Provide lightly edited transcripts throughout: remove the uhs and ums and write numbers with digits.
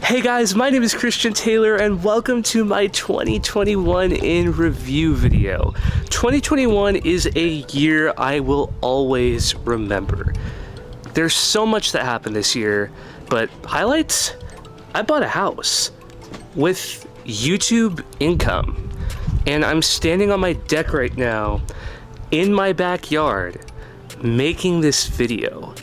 Hey guys, my name is Christian Taylor and welcome to my 2021 in review video. 2021 is a year I will always remember. There's so much that happened this year, but highlights? I bought a house with YouTube income, and I'm standing on my deck right now in my backyard making this video.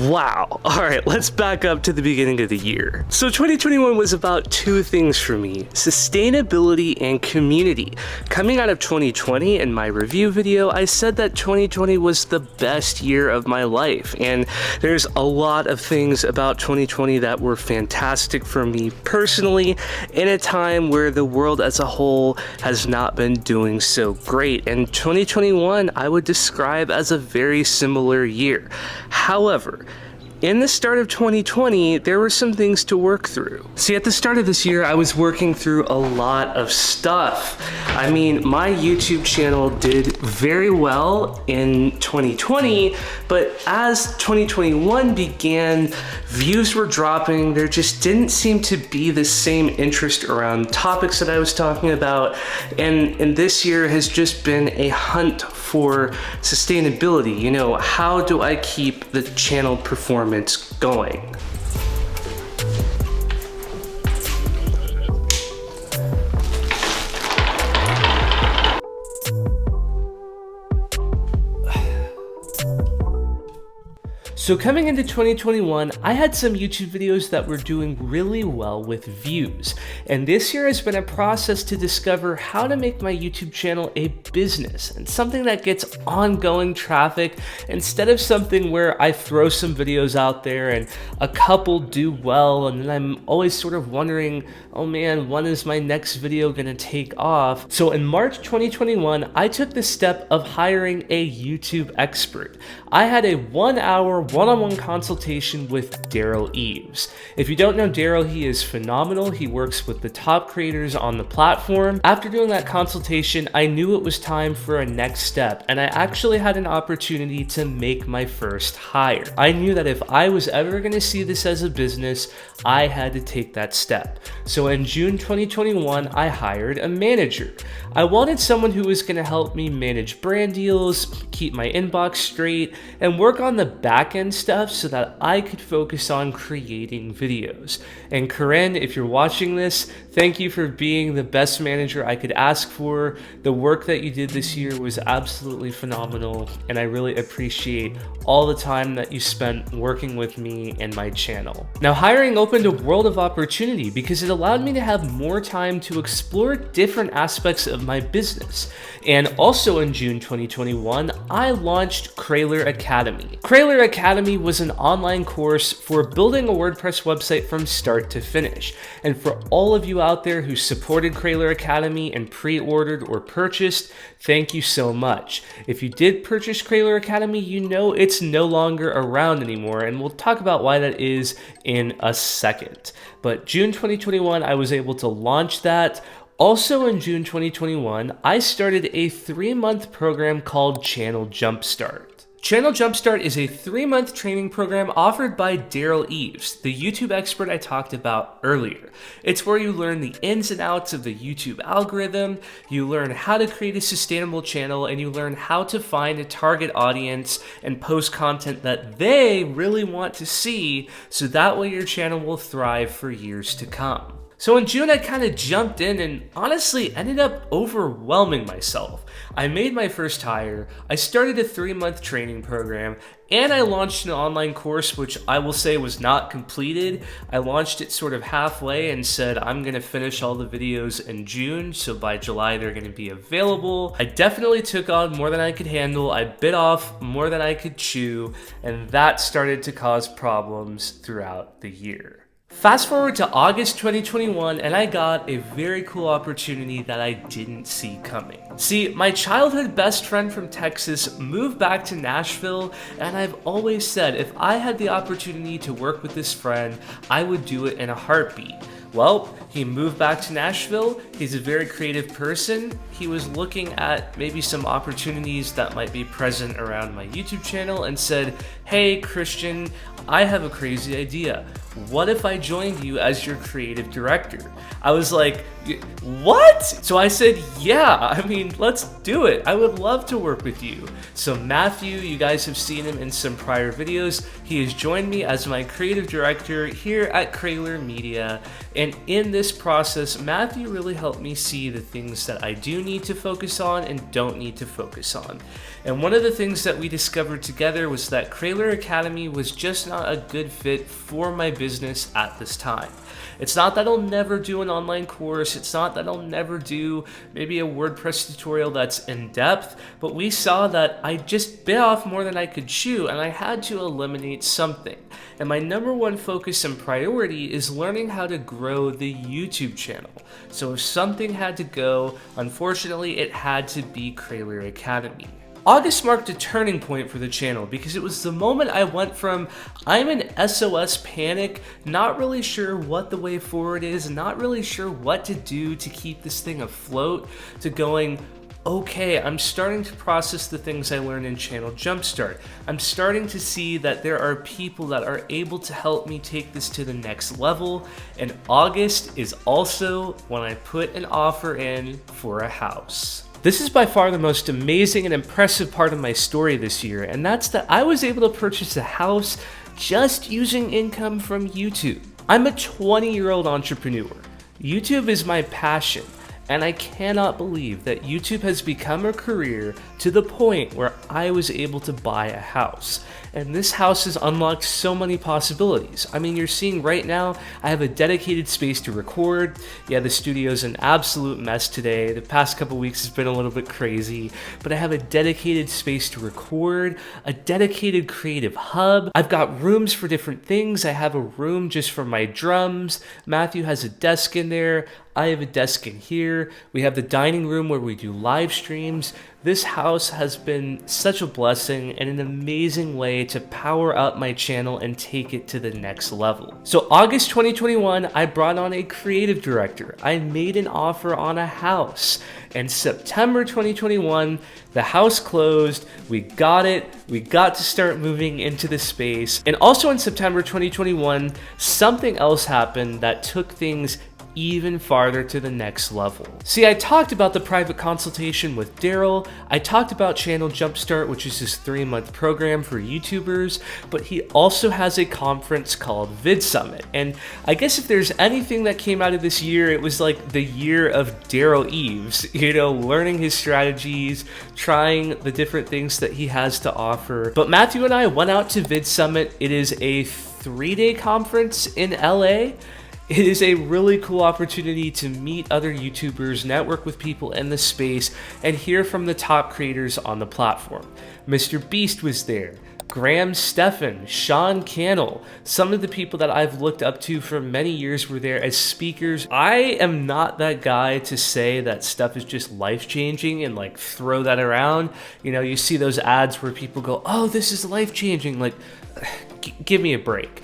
Wow. All right, let's back up to the beginning of the year. So 2021 was about two things for me: sustainability and community. Coming out of 2020 in my review video, I said that 2020 was the best year of my life. And there's a lot of things about 2020 that were fantastic for me personally in a time where the world as a whole has not been doing so great. And 2021 I would describe as a very similar year. However, in the start of 2020, there were some things to work through. See, at the start of this year, I was working through a lot of stuff. I mean, my YouTube channel did very well in 2020, but as 2021 began, views were dropping. There just didn't seem to be the same interest around topics that I was talking about. And this year has just been a hunt for sustainability. You know, how do I keep the channel performance going? So coming into 2021, I had some YouTube videos that were doing really well with views. And this year has been a process to discover how to make my YouTube channel a business and something that gets ongoing traffic instead of something where I throw some videos out there and a couple do well and then I'm always sort of wondering, oh man, when is my next video gonna take off? So in March 2021, I took the step of hiring a YouTube expert. I had a 1-hour one-on-one consultation with Daryl Eves. If you don't know Daryl, he is phenomenal. He works with the top creators on the platform. After doing that consultation, I knew it was time for a next step, and I actually had an opportunity to make my first hire. I knew that if I was ever going to see this as a business, I had to take that step. So in June 2021, I hired a manager. I wanted someone who was going to help me manage brand deals, keep my inbox straight, and work on the back end stuff so that I could focus on creating videos. And Corinne, if you're watching this, thank you for being the best manager I could ask for. The work that you did this year was absolutely phenomenal, and I really appreciate all the time that you spent working with me and my channel. Now, hiring opened a world of opportunity because it allowed me to have more time to explore different aspects of my business. And also in June 2021, I launched Krayler Academy. Krayler Academy was an online course for building a WordPress website from start to finish. And for all of you out there who supported Krayler Academy and pre-ordered or purchased, thank you so much. If you did purchase Krayler Academy, you know it's no longer around anymore, and we'll talk about why that is in a second. But June 2021, I was able to launch that. Also in June 2021, I started a 3-month program called Channel Jumpstart. Channel Jumpstart is a 3-month training program offered by Daryl Eves, the YouTube expert I talked about earlier. It's where you learn the ins and outs of the YouTube algorithm, you learn how to create a sustainable channel, and you learn how to find a target audience and post content that they really want to see, so that way your channel will thrive for years to come. So in June, I kind of jumped in and honestly ended up overwhelming myself. I made my first hire, I started a 3-month training program, and I launched an online course, which I will say was not completed. I launched it sort of halfway and said, I'm gonna finish all the videos in June, so by July they're gonna be available. I definitely took on more than I could handle. I bit off more than I could chew, and that started to cause problems throughout the year. Fast forward to August 2021, and I got a very cool opportunity that I didn't see coming. See, my childhood best friend from Texas moved back to Nashville, and I've always said if I had the opportunity to work with this friend, I would do it in a heartbeat. Well, he moved back to Nashville. He's a very creative person. He was looking at maybe some opportunities that might be present around my YouTube channel and said, "Hey Christian, I have a crazy idea. What if I joined you as your creative director?" I was like, "What?" So I said, "Yeah, I mean, let's do it. I would love to work with you." So Matthew, you guys have seen him in some prior videos. He has joined me as my creative director here at Krayler Media. And in this process, Matthew really helped me see the things that I do need to focus on and don't need to focus on. And one of the things that we discovered together was that Krayler Academy was just not a good fit for my business at this time. It's not that I'll never do an online course. It's not that I'll never do maybe a WordPress tutorial that's in depth, but we saw that I just bit off more than I could chew and I had to eliminate something. And my number one focus and priority is learning how to grow the YouTube channel. So if something had to go, unfortunately, it had to be Krayler Academy. August marked a turning point for the channel because it was the moment I went from I'm in SOS panic, not really sure what the way forward is, not really sure what to do to keep this thing afloat, to going, okay, I'm starting to process the things I learned in Channel Jumpstart. I'm starting to see that there are people that are able to help me take this to the next level. And August is also when I put an offer in for a house. This is by far the most amazing and impressive part of my story this year, and that's that I was able to purchase a house just using income from YouTube. I'm a 20-year-old entrepreneur. YouTube is my passion, and I cannot believe that YouTube has become a career to the point where I was able to buy a house. And this house has unlocked so many possibilities. I mean, you're seeing right now, I have a dedicated space to record. Yeah, the studio's an absolute mess today. The past couple weeks has been a little bit crazy, but I have a dedicated space to record, a dedicated creative hub. I've got rooms for different things. I have a room just for my drums. Matthew has a desk in there. I have a desk in here. We have the dining room where we do live streams. This house has been such a blessing and an amazing way to power up my channel and take it to the next level. So August 2021, I brought on a creative director. I made an offer on a house. And September 2021, the house closed. We got it. We got to start moving into the space. And also in September 2021, something else happened that took things even farther to the next level. See, I talked about the private consultation with Daryl. I talked about Channel Jumpstart, which is his 3-month program for YouTubers, but he also has a conference called VidSummit. And I guess if there's anything that came out of this year, it was like the year of Daryl Eves, you know, learning his strategies, trying the different things that he has to offer. But Matthew and I went out to VidSummit. It is a 3-day conference in LA. It is a really cool opportunity to meet other YouTubers, network with people in the space, and hear from the top creators on the platform. Mr. Beast was there, Graham Stephan, Sean Cannell, some of the people that I've looked up to for many years were there as speakers. I am not that guy to say that stuff is just life-changing and like throw that around. You know, you see those ads where people go, oh, this is life-changing, like, give me a break.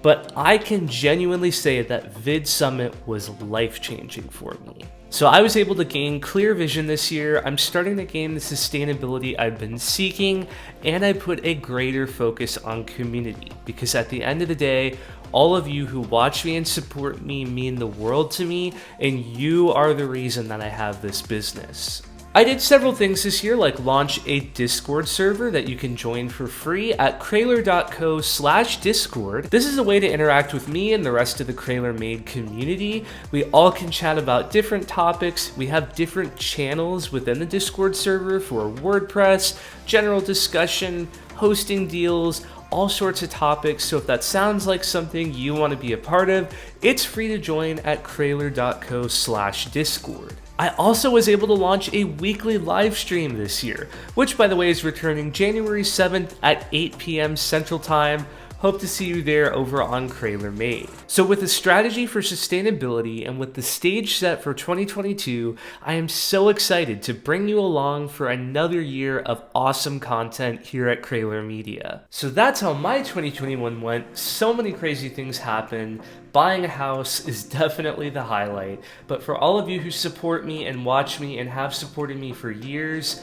But I can genuinely say that VidSummit was life-changing for me. So I was able to gain clear vision this year. I'm starting to gain the sustainability I've been seeking, and I put a greater focus on community. Because at the end of the day, all of you who watch me and support me mean the world to me, and you are the reason that I have this business. I did several things this year, like launch a Discord server that you can join for free at krayler.co/discord. This is a way to interact with me and the rest of the Krayler Made community. We all can chat about different topics. We have different channels within the Discord server for WordPress, general discussion, hosting deals, all sorts of topics. So if that sounds like something you want to be a part of, it's free to join at krayler.co/discord. I also was able to launch a weekly live stream this year, which by the way is returning January 7th at 8 p.m. Central Time. Hope to see you there over on Krayler Made. So with the strategy for sustainability and with the stage set for 2022, I am so excited to bring you along for another year of awesome content here at Krayler Media. So that's how my 2021 went. So many crazy things happened. Buying a house is definitely the highlight, but for all of you who support me and watch me and have supported me for years,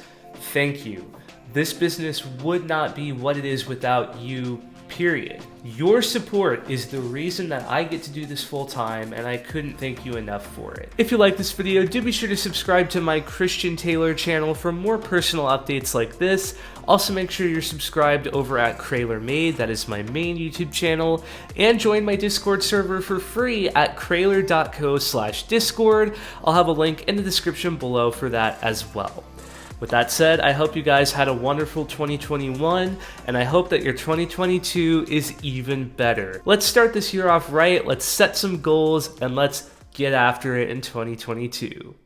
thank you. This business would not be what it is without you, period. Your support is the reason that I get to do this full time, and I couldn't thank you enough for it. If you like this video, do be sure to subscribe to my Christian Taylor channel for more personal updates like this. Also make sure you're subscribed over at Krayler Made, that is my main YouTube channel, and join my Discord server for free at krayler.co/discord. I'll have a link in the description below for that as well. With that said, I hope you guys had a wonderful 2021, and I hope that your 2022 is even better. Let's start this year off right, let's set some goals, and let's get after it in 2022.